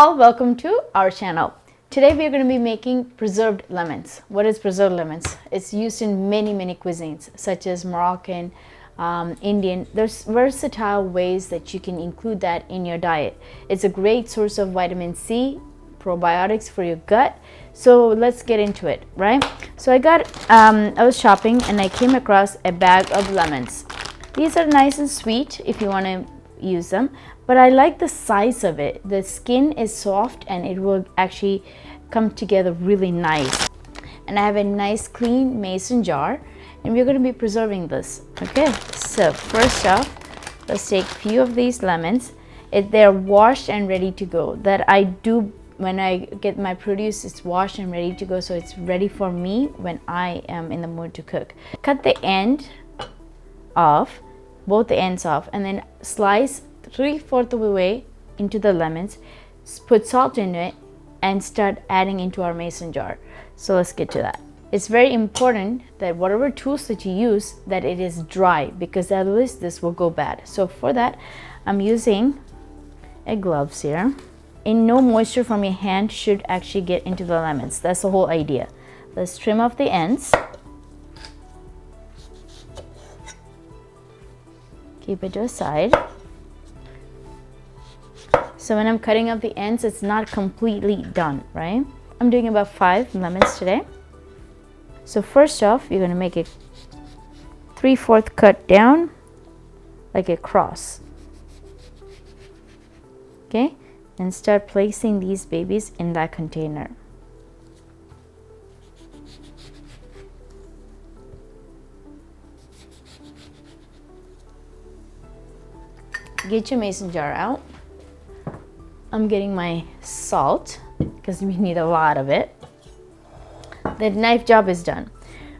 all, welcome to our channel. Today we are going to be making preserved lemons. What is preserved lemons? It's used in many cuisines such as Moroccan, Indian. There's versatile ways that you can include that in your diet. It's a great source of vitamin C, probiotics for your gut. So let's get into it, right? So I was shopping and I came across a bag of lemons. These are nice and sweet if you want to use them, but I like the size of it. The skin is soft and it will actually come together really nice. And I have a nice clean mason jar and we're going to be preserving this. Okay, so first off, let's take a few of these lemons. They're washed and ready to go. That I do when I get my produce, it's washed and ready to go, so it's ready for me when I am in the mood to cook. Cut the end off, both the ends off, and then slice 3/4 of the way into the lemons, put salt in it and start adding into our mason jar. So let's get to that. It's very important that whatever tools that you use, that it is dry, because otherwise this will go bad. So for that, I'm using a gloves here. And no moisture from your hand should actually get into the lemons. That's the whole idea. Let's trim off the ends. Keep it to a side. So when I'm cutting up the ends, it's not completely done, right? I'm doing about 5 lemons today. So first off, you're going to make a 3/4 cut down, like a cross. Okay? And start placing these babies in that container. Get your mason jar out. I'm getting my salt because we need a lot of it. The knife job is done.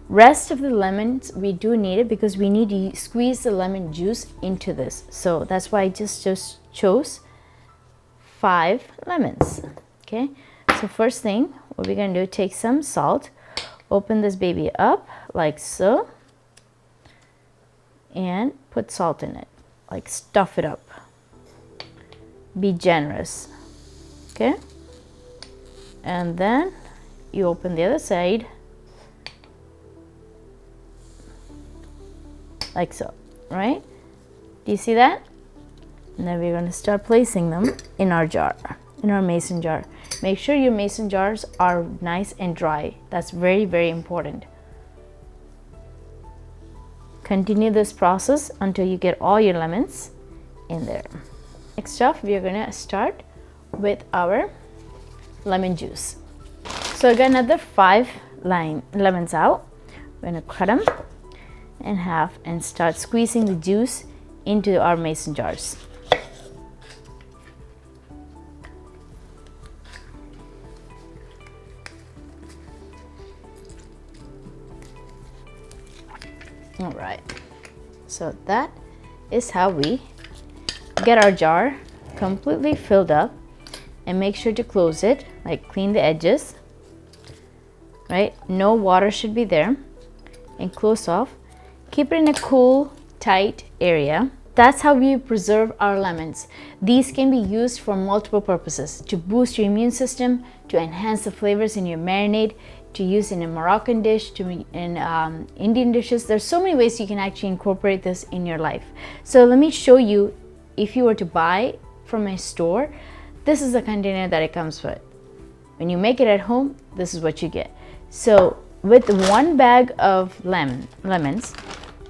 Rest of the lemons, we do need it because we need to squeeze the lemon juice into this. So that's why I just chose 5 lemons. Okay, so first thing what we're gonna do, take some salt, open this baby up like so, and put salt in it, like stuff it up. Be generous. Okay, and then you open the other side like so, right? Do you see that? And then we're going to start placing them in our jar, in our mason jar. Make sure your mason jars are nice and dry. That's very important. Continue this process until you get all your lemons in there. Next off, we are going to start with our lemon juice. So I got another 5 lemons out. We're going to cut them in half and start squeezing the juice into our mason jars. All right, so that is how we get our jar completely filled up, and make sure to close it, like clean the edges, right? No water should be there, and close off. Keep it in a cool, tight area. That's how we preserve our lemons. These can be used for multiple purposes: to boost your immune system, to enhance the flavors in your marinade, to use in a Moroccan dish, in Indian dishes. There's so many ways you can actually incorporate this in your life. So let me show you. If you were to buy from a store, this is the container that it comes with. When you make it at home, this is what you get. So with 1 bag of lemons,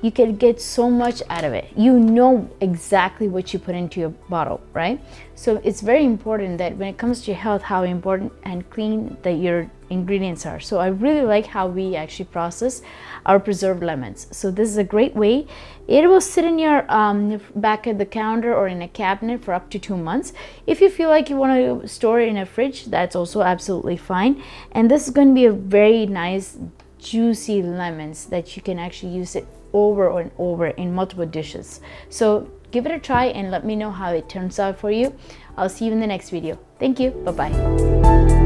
you can get so much out of it. You know exactly what you put into your bottle, right? So it's very important that when it comes to your health, how important and clean that your ingredients are. So I really like how we actually process our preserved lemons. So this is a great way. It will sit in your back at the counter or in a cabinet for up to 2 months. If you feel like you want to store it in a fridge, that's also absolutely fine. And this is going to be a very nice juicy lemons that you can actually use it over and over in multiple dishes. So give it a try and let me know how it turns out for you. I'll see you in the next video. Thank you. Bye-bye.